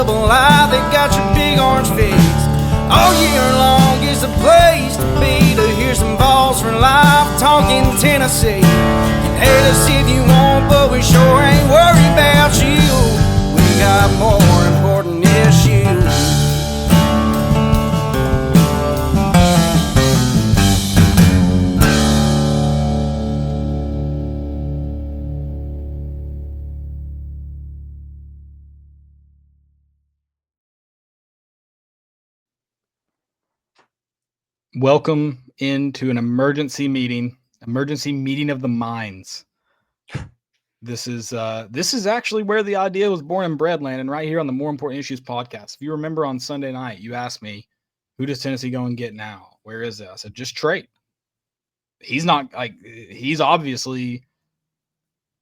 double I, they got your big orange face. All year long is the place to be, to hear some Vols for life talking Tennessee. You can hate us if you want, but we sure ain't worried about you. We got more important issues. Welcome into an emergency meeting of the minds. This is actually where the idea was born and bred, Landon, right here on the More Important Issues podcast. If you remember on Sunday night, you asked me, who does Tennessee go and get now? Where is it? I said, just trade. He's obviously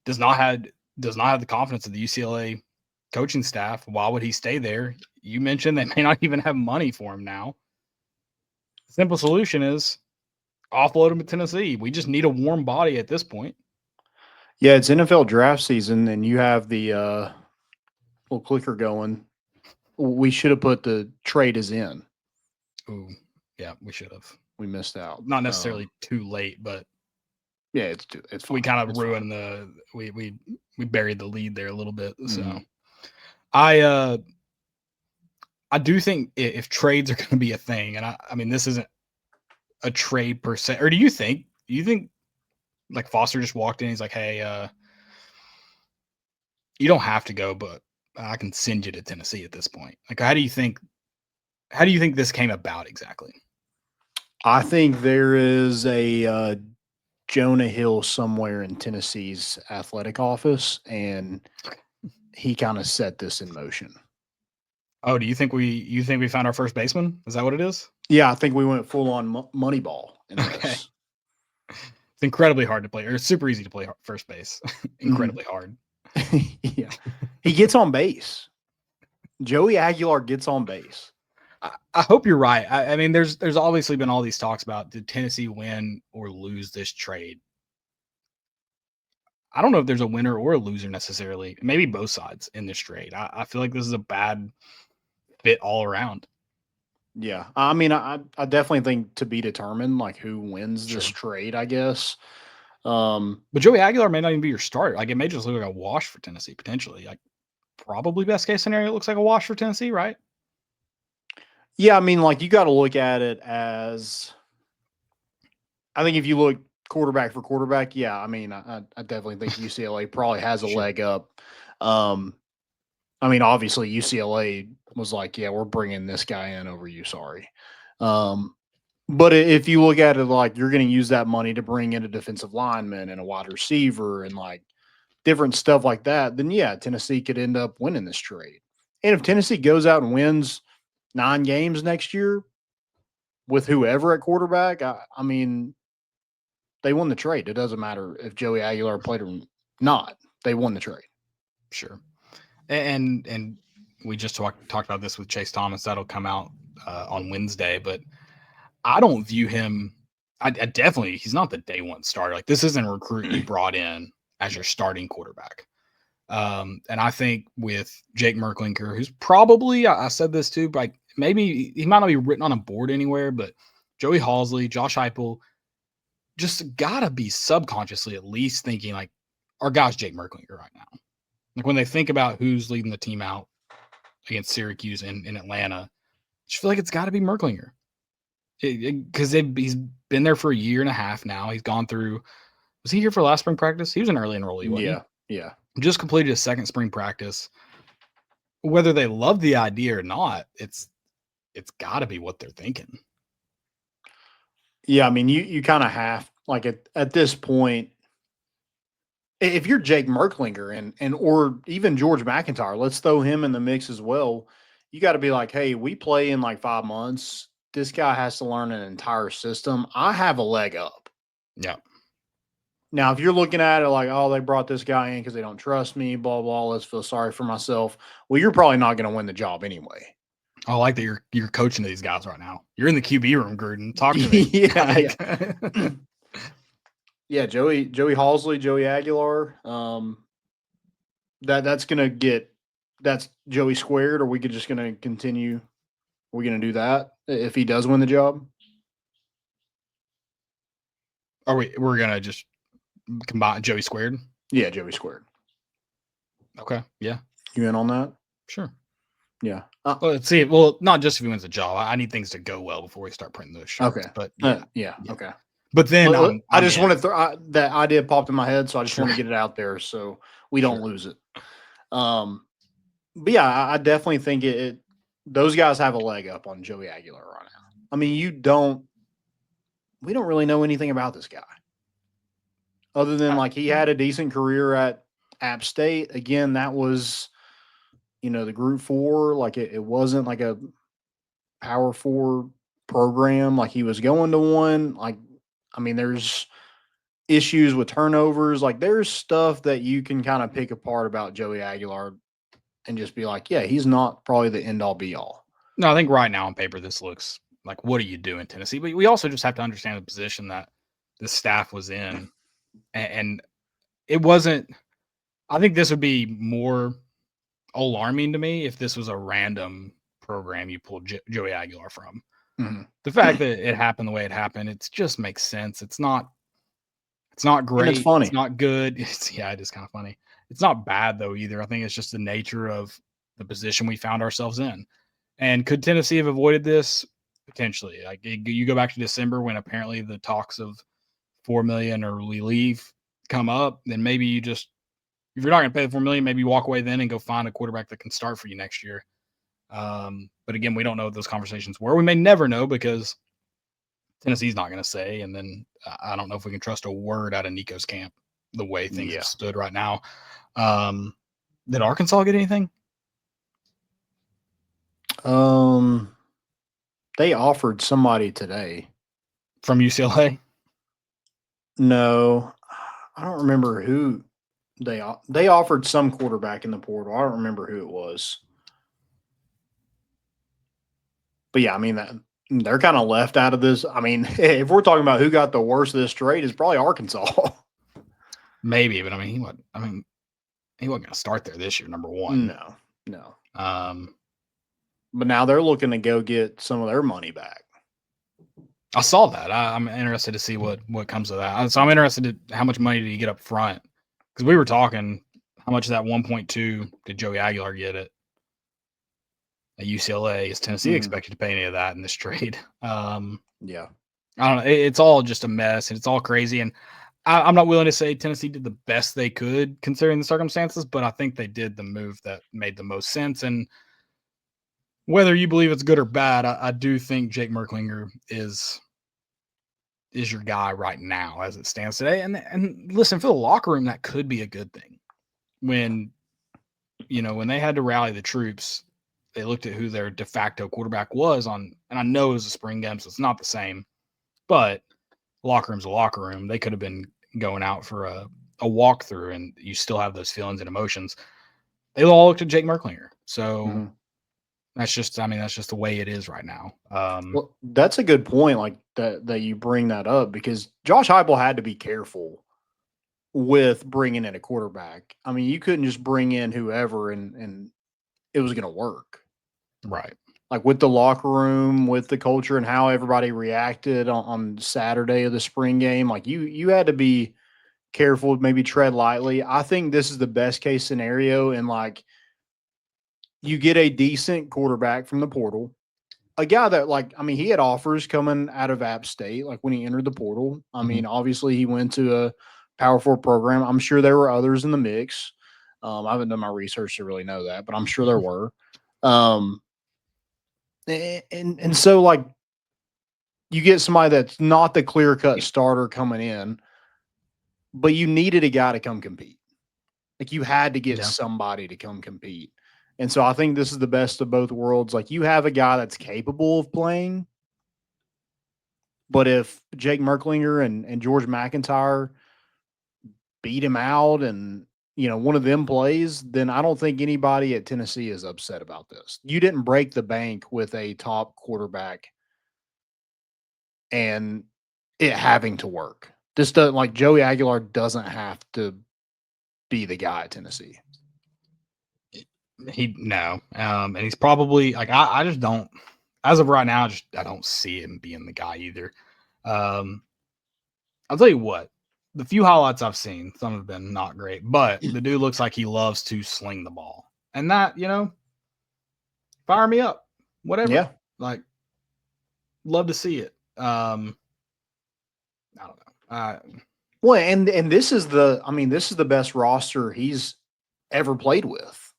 does not have the confidence of the UCLA coaching staff. Why would he stay there? You mentioned they may not even have money for him now. The simple solution is offload him to Tennessee. We just need a warm body at this point. Yeah, it's NFL draft season, and you have the little clicker going. We should have put the trade is in. Ooh, yeah, we should have. We missed out. Not necessarily too late, but yeah, it's fine. We kind of ruined we buried the lead there a little bit. So I do think if trades are going to be a thing, and I mean this isn't a trade per se, or do you think like Foster just walked in, he's like, hey, you don't have to go, but I can send you to Tennessee at this point. Like, how do you think this came about exactly? I think there is a Jonah Hill somewhere in Tennessee's athletic office, and he kind of set this in motion. Oh, do you think we found our first baseman? Is that what it is? Yeah, I think we went full on money ball in this. It's incredibly hard to play, or it's super easy to play first base. Incredibly hard. Yeah, he gets on base. Joey Aguilar gets on base. I hope you're right. I mean, there's obviously been all these talks about did Tennessee win or lose this trade. I don't know if there's a winner or a loser necessarily. Maybe both sides in this trade. I feel like this is a bad fit all around. Yeah, I mean, I definitely think to be determined, like who wins this trade, I guess. But Joey Aguilar may not even be your starter. Like it may just look like a wash for Tennessee potentially. Like probably best case scenario, it looks like a wash for Tennessee, right? Yeah, I mean, like you got to look at it as. I think if you look quarterback for quarterback, yeah, I mean, I definitely think UCLA probably has a leg up. I mean, obviously UCLA was like, yeah, we're bringing this guy in over you. Sorry. But if you look at it like you're going to use that money to bring in a defensive lineman and a wide receiver and like different stuff like that, then yeah, Tennessee could end up winning this trade. And if Tennessee goes out and wins 9 games next year with whoever at quarterback, I mean, they won the trade. It doesn't matter if Joey Aguilar played or not. They won the trade. Sure. And we just talked about this with Chase Thomas. That'll come out on Wednesday, but I don't view him. I definitely, he's not the day one starter. Like this isn't a recruit you brought in as your starting quarterback. And I think with Jake Merklinger, who's probably, I said this too, but maybe he might not be written on a board anywhere, but Joey Halsley, Josh Heupel, just gotta be subconsciously at least thinking like, our guy's Jake Merklinger right now. Like when they think about who's leading the team out against Syracuse in Atlanta, I just feel like it's got to be Merklinger. Because he's been there for a year and a half now. He's gone through. Was he here for last spring practice? He was an early enrollee, wasn't he? Yeah. Just completed his second spring practice. Whether they love the idea or not, it's got to be what they're thinking. Yeah, I mean, you kind of have like at this point, if you're Jake Merklinger and or even George McIntyre, let's throw him in the mix as well. You got to be like, hey, we play in like 5 months. This guy has to learn an entire system. I have a leg up. Yeah. Now, if you're looking at it like, oh, they brought this guy in because they don't trust me, blah, blah, let's feel sorry for myself. Well, you're probably not going to win the job anyway. I like that you're coaching these guys right now. You're in the QB room, Gruden. Talk to me. Yeah. Yeah, Joey Halsley, Joey Aguilar. That's going to get that's Joey squared, or we could just going to continue. We're going to do that if he does win the job. We're gonna just combine Joey squared? Yeah, Joey squared. Okay. Yeah. You in on that? Sure. Yeah. Well, let's see. Well, not just if he wins the job. I need things to go well before we start printing those shirts. Okay. But yeah. Okay. But then I just want to that idea popped in my head, so I just want to get it out there so we don't lose it. But yeah, I definitely think it. Those guys have a leg up on Joey Aguilar right now. I mean, we don't really know anything about this guy, other than like he had a decent career at App State. Again, that was, the Group 4. Like it wasn't like a Power 4 program. Like he was going to one. Like, I mean, there's issues with turnovers. Like there's stuff that you can kind of pick apart about Joey Aguilar and just be like, yeah, he's not probably the end all be all. No, I think right now on paper, this looks like, what are you doing, Tennessee? But we also just have to understand the position that the staff was in. And it wasn't, I think this would be more alarming to me if this was a random program you pulled Joey Aguilar from. Mm-hmm. The fact that it happened the way it happened, it just makes sense. It's not great. And it's funny. It's not good. It is kind of funny. It's not bad though either. I think it's just the nature of the position we found ourselves in. And could Tennessee have avoided this? Potentially. Like you go back to December when apparently the talks of $4 million or we leave come up, then maybe you just, if you're not going to pay the $4 million, maybe you walk away then and go find a quarterback that can start for you next year. But again, we don't know what those conversations were. We may never know because Tennessee's not going to say. And then I don't know if we can trust a word out of Nico's camp the way things have stood right now. Did Arkansas get anything? They offered somebody today from UCLA. No, I don't remember who they offered some quarterback in the portal. I don't remember who it was. But yeah, I mean they're kind of left out of this. I mean, if we're talking about who got the worst of this trade, it's probably Arkansas. Maybe, but I mean, he wasn't going to start there this year. Number one, no. But now they're looking to go get some of their money back. I saw that. I'm interested to see what comes of that. So I'm interested in how much money did he get up front? Because we were talking how much of that 1.2 did Joey Aguilar get at UCLA? Is Tennessee expected to pay any of that in this trade? Yeah. I don't know. It's all just a mess and it's all crazy. And I'm not willing to say Tennessee did the best they could considering the circumstances, but I think they did the move that made the most sense. And whether you believe it's good or bad, I do think Jake Merklinger is your guy right now as it stands today. And listen, for the locker room, that could be a good thing. When they had to rally the troops, they looked at who their de facto quarterback was on, and I know it was a spring game, so it's not the same, but locker room's a locker room. They could have been going out for a walkthrough and you still have those feelings and emotions. They all looked at Jake Merklinger. So that's just the way it is right now. Well, that's a good point. Like that you bring that up because Josh Heupel had to be careful with bringing in a quarterback. I mean, you couldn't just bring in whoever and it was going to work. Right. Like with the locker room, with the culture and how everybody reacted on Saturday of the spring game. Like you had to be careful, maybe tread lightly. I think this is the best case scenario. And like, you get a decent quarterback from the portal, a guy that he had offers coming out of App State, like when he entered the portal. I mean, obviously he went to a Power 4 program. I'm sure there were others in the mix. I haven't done my research to really know that, but I'm sure there were. And so like you get somebody that's not the clear-cut starter coming in, but you needed a guy to come compete. Like you had to get somebody to come compete. And so I think this is the best of both worlds. Like you have a guy that's capable of playing, but if Jake Merklinger and George McIntyre beat him out and, one of them plays, then I don't think anybody at Tennessee is upset about this. You didn't break the bank with a top quarterback and it having to work. This doesn't like Joey Aguilar doesn't have to be the guy at Tennessee. And he's probably like I just don't. As of right now, I don't see him being the guy either. I'll tell you what, the few highlights I've seen, some have been not great, but the dude looks like he loves to sling the ball, and that fire me up, whatever. Yeah, Like, love to see it. I don't know. Well, and this is the best roster he's ever played with.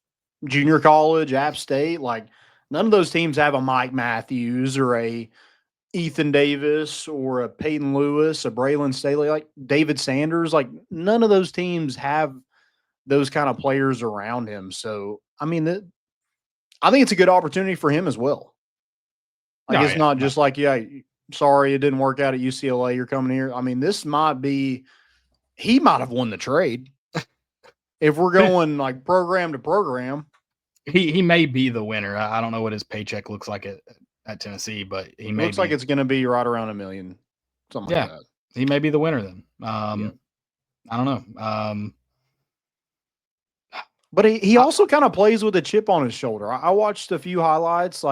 Junior college, App State, like none of those teams have a Mike Matthews or a Ethan Davis or a Peyton Lewis, a Braylon Staley, like David Sanders. Like none of those teams have those kind of players around him. So, I mean, I think it's a good opportunity for him as well. Like it's not just like, sorry, it didn't work out at UCLA. You're coming here. I mean, this might be, he might have won the trade if we're going like program to program. He may be the winner. I don't know what his paycheck looks like at Tennessee, but he may looks like it's going to be right around $1 million, something like that. He may be the winner then. I don't know. But he also kind of plays with a chip on his shoulder. I watched a few highlights,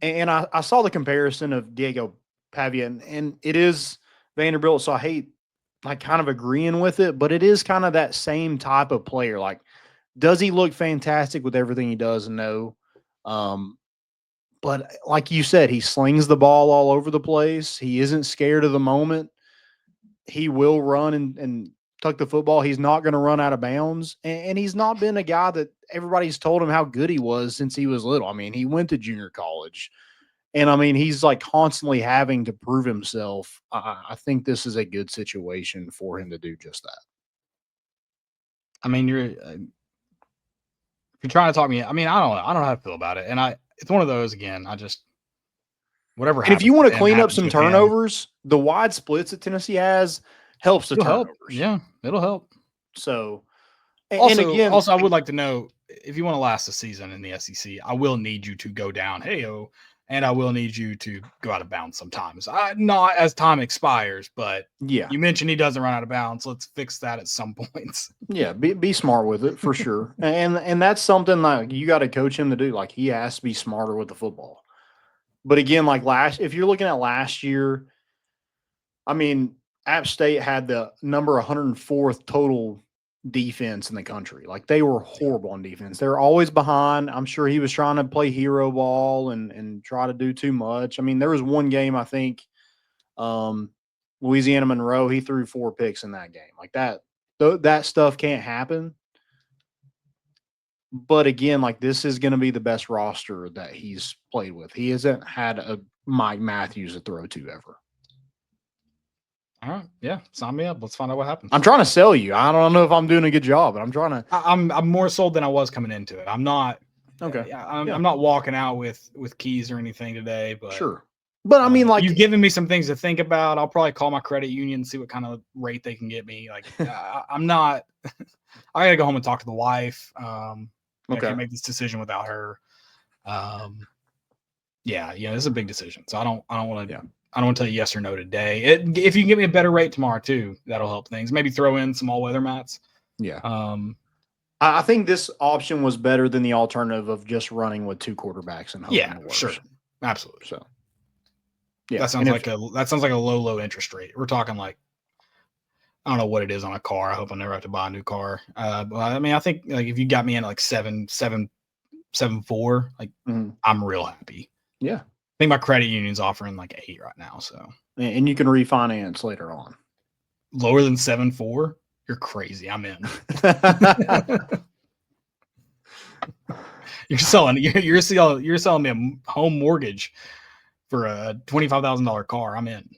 and I saw the comparison of Diego Pavia, and it is Vanderbilt. So I hate kind of agreeing with it, but it is kind of that same type of player. Like, does he look fantastic with everything he does? No. But like you said, he slings the ball all over the place. He isn't scared of the moment. He will run and tuck the football. He's not going to run out of bounds. And he's not been a guy that everybody's told him how good he was since he was little. I mean, he went to junior college. And, I mean, he's like constantly having to prove himself. I think this is a good situation for him to do just that. I mean, you're trying to talk me. I mean, I don't know how to feel about it. And it's one of those, again, whatever happens. And if you want to clean up some turnovers, the wide splits that Tennessee has helps the turnovers. Yeah, it'll help. So, also, I would like to know, if you want to last the season in the SEC, I will need you to go down, and I will need you to go out of bounds sometimes. Not as time expires, but you mentioned he doesn't run out of bounds. Let's fix that at some points. Yeah, be smart with it for sure. And that's something like you got to coach him to do. Like he has to be smarter with the football. But again, if you're looking at last year, I mean, App State had the number 104th total defense in the country. Like they were horrible on defense. They're always behind. I'm sure he was trying to play hero ball and try to do too much. I mean, there was one game, I think, Louisiana Monroe, he threw 4 picks in that game. Like that stuff can't happen. But again, like this is going to be the best roster that he's played with. He hasn't had a Mike Matthews to throw to ever. All right. Yeah. Sign me up. Let's find out what happens. I'm trying to sell you. I don't know if I'm doing a good job, but I'm trying to. I'm more sold than I was coming into it. I'm not. Okay. I'm not walking out with keys or anything today, but sure. But I mean, like you've given me some things to think about. I'll probably call my credit union and see what kind of rate they can get me. Like I'm not. I gotta go home and talk to the wife. I can't make this decision without her. This is a big decision. So I don't want to. I don't want to tell you yes or no today. If you can give me a better rate tomorrow too, that'll help things. Maybe throw in some all-weather mats. Yeah. I think this option was better than the alternative of just running with 2 quarterbacks and hoping the worst. Sure, absolutely. So, that sounds like a low interest rate. We're talking like, I don't know what it is on a car. I hope I never have to buy a new car. But I mean, I think like if you got me in like 7.4, like I'm real happy. Yeah. I think my credit union's offering like 8 right now. So, and you can refinance later on. Lower than 7.4? You're crazy. I'm in. You're selling me a home mortgage for a $25,000 car. I'm in.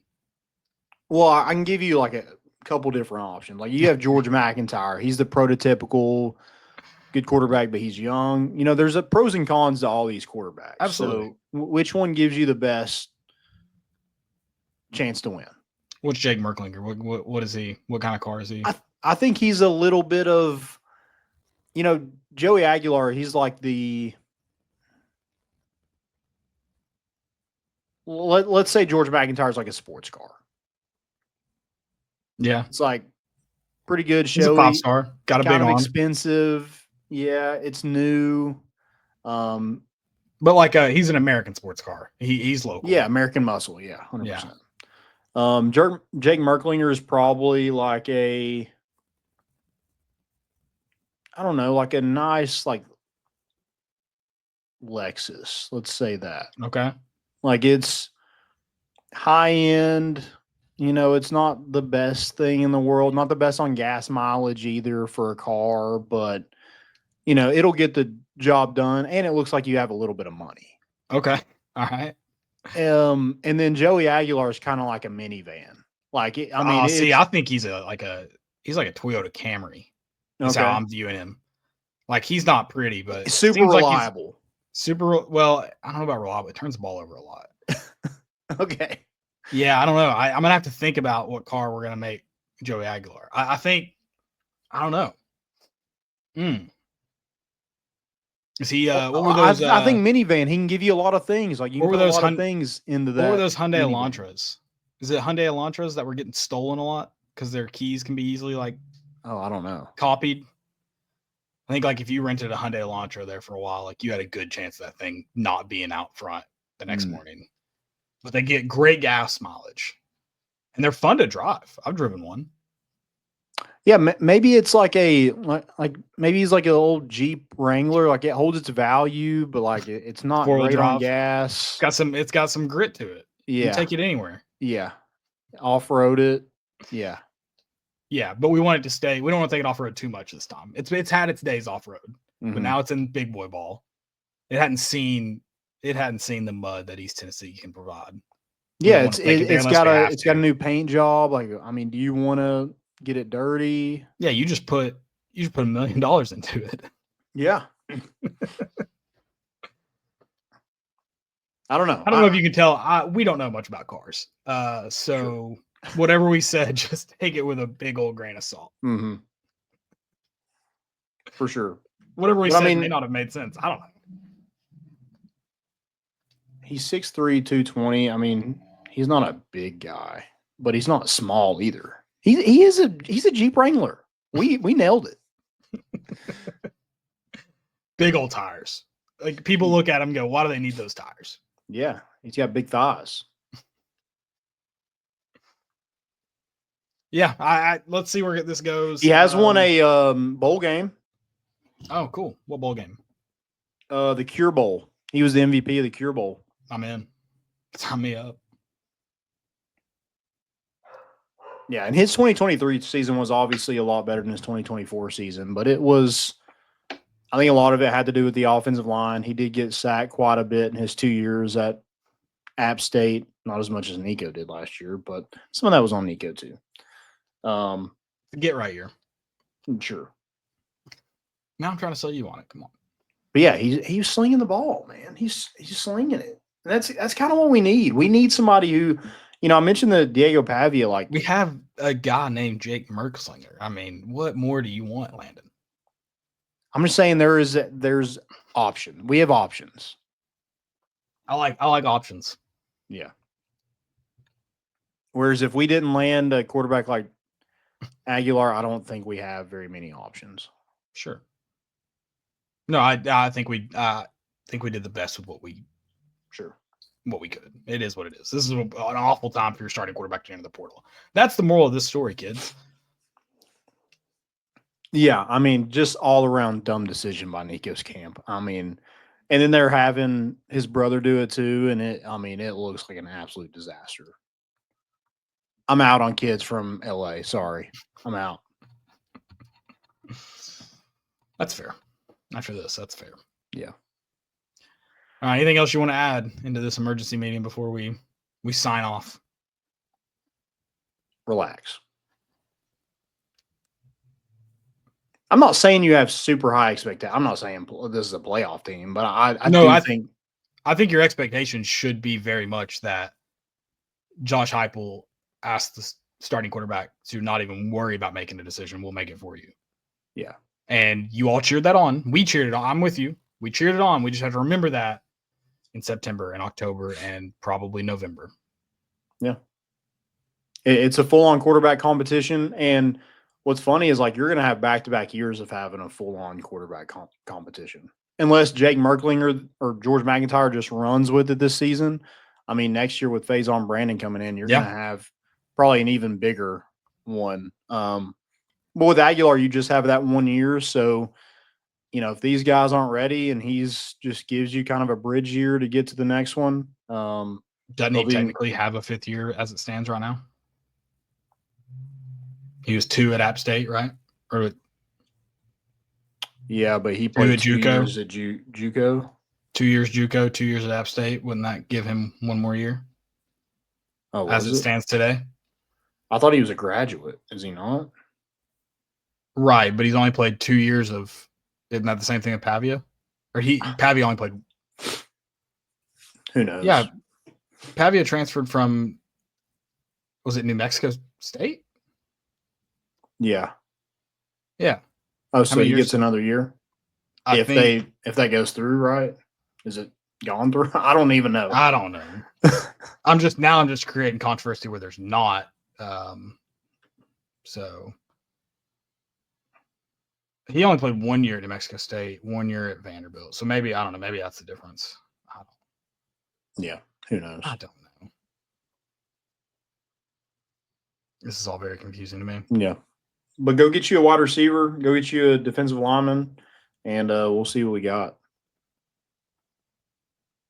Well, I can give you like a couple different options. Like you have George McIntyre. He's the prototypical good quarterback, but he's young. You know, there's a pros and cons to all these quarterbacks. Absolutely. So which one gives you the best chance to win? What's Jake Merklinger? What is he? What kind of car is he? I think he's a little bit of, Joey Aguilar. He's like let's say George McIntyre is like a sports car. Yeah. It's like pretty good show. He's a 5-star. Got a big arm. Expensive. Yeah, it's new. Um, But like he's an American sports car. He's local. yeah, American Muscle. Yeah, 100%. Yeah. Jake Merklinger is probably like I don't know, like a nice like Lexus. Let's say that. Okay. Like it's high end. It's not the best thing in the world, not the best on gas mileage either for a car, but it'll get the job done, and it looks like you have a little bit of money. Okay. All right. And then Joey Aguilar is kind of like a minivan. Like, I think he's like a Toyota Camry. That's how okay. I'm viewing him. Like he's not pretty, but Super seems reliable. Like super well. I don't know about reliable. It turns the ball over a lot. Okay. Yeah, I don't know. I'm gonna have to think about what car we're gonna make Joey Aguilar. I think I don't know. Is he? What were those? I think minivan. He can give you a lot of things. Like you can put a lot of things into that. What were those Hyundai minivan. Elantras? Is it Hyundai Elantras that were getting stolen a lot because their keys can be easily like? Oh, I don't know. Copied. I think like if you rented a Hyundai Elantra there for a while, like you had a good chance of that thing not being out front the next morning. But they get great gas mileage, and they're fun to drive. I've driven one. Yeah, maybe it's like maybe he's like an old Jeep Wrangler. Like it holds its value, but like it's not great on gas. It's got some grit to it. Yeah, you take it anywhere. Yeah, off-road it. Yeah, yeah, but we want it to stay. We don't want to take it off-road too much this time. It's had its days off-road, but now it's in big boy ball. It hadn't seen the mud that East Tennessee can provide. Yeah, it's got a new paint job. Like, I mean, do you want to get it dirty? Yeah, you just put $1 million into it. Yeah. I don't know. I don't know if you can tell. We don't know much about cars. So whatever we said, just take it with a big old grain of salt. Mm-hmm. For sure. Whatever we said may not have made sense. I don't know. He's 6'3", 220. I mean, he's not a big guy, but he's not small either. He's a Jeep Wrangler. We nailed it. Big old tires. Like people look at him and go, why do they need those tires? Yeah, he's got big thighs. Yeah, let's see where this goes. He has won a bowl game. Oh, cool. What bowl game? The Cure Bowl. He was the MVP of the Cure Bowl. I'm in. Sign me up. Yeah, and his 2023 season was obviously a lot better than his 2024 season, but it was, I think a lot of it had to do with the offensive line. He did get sacked quite a bit in his 2 years at App State, not as much as Nico did last year, but some of that was on Nico too. Get right here. Sure. Now I'm trying to sell you on it. Come on. But yeah, he's slinging the ball, man. He's slinging it. And that's kind of what we need. We need somebody who, I mentioned the Diego Pavia. Like we have a guy named Jake Merkslinger. I mean, what more do you want, Landon? I'm just saying there's option. We have options. I like options. Yeah. Whereas if we didn't land a quarterback like Aguilar, I don't think we have very many options. Sure. No, I think we did the best with what we could. It is what it is. This is an awful time for your starting quarterback to enter the portal. That's the moral of this story, kids. Yeah, I mean, just all around dumb decision by Nico's camp. I mean, and then they're having his brother do it too, and it looks like an absolute disaster. I'm out on kids from LA. Sorry. I'm out. That's fair. After this, that's fair. Yeah. All right. Anything else you want to add into this emergency meeting before we sign off? Relax. I'm not saying you have super high expectations. I'm not saying this is a playoff team, but I think your expectations should be very much that Josh Heupel asked the starting quarterback to not even worry about making a decision. We'll make it for you. Yeah. And you all cheered that on. We cheered it on. I'm with you. We cheered it on. We just have to remember that in September and October and probably November. Yeah. It's a full-on quarterback competition. And What's funny is like you're going to have back-to-back years of having a full-on quarterback competition, unless Jake Merkling or George McIntyre just runs with it this season. I mean, next year with Faison Brandon coming in, you're going to have probably an even bigger one. But with Aguilar, you just have that 1 year. So, you know, if these guys aren't ready and he's just gives you kind of a bridge year to get to the next one. Doesn't he technically have a 5th year as it stands right now? He was 2 at App State, right? Or yeah, but he played 2 JUCO. years at JUCO. 2 years JUCO, 2 years at App State. Wouldn't that give him 1 more year? Oh, as it stands today? I thought he was a graduate. Is he not? Right, but he's only played 2 years of. Isn't that the same thing with Pavia? Or Pavia only played. Who knows? Yeah, Pavia transferred from. Was it New Mexico State? Yeah. Yeah. Oh, so he gets another year? If that goes through, right? Is it gone through? I don't even know. I don't know. I'm just creating controversy where there's not. So he only played 1 year at New Mexico State, 1 year at Vanderbilt. So maybe, I don't know, maybe that's the difference. Yeah. Who knows? I don't know. This is all very confusing to me. Yeah. But go get you a wide receiver, go get you a defensive lineman, and we'll see what we got.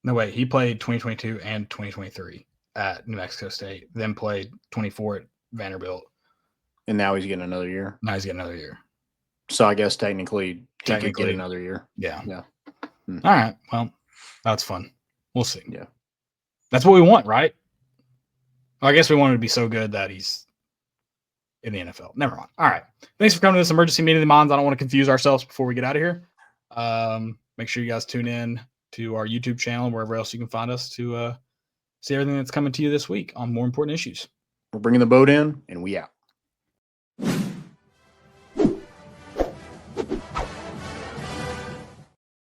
No, wait. He played 2022 and 2023 at New Mexico State, then played 24 at Vanderbilt. And now he's getting another year. Now he's getting another year. So I guess technically he could get another year. Yeah. Yeah. All right. Well, that's fun. We'll see. Yeah. That's what we want, right? Well, I guess we want him to be so good that he's in the NFL. Never mind. All right. Thanks for coming to this emergency meeting of the minds. I don't want to confuse ourselves before we get out of here. Make sure you guys tune in to our YouTube channel, wherever else you can find us, to see everything that's coming to you this week on More Important Issues. We're bringing the boat in, and we out.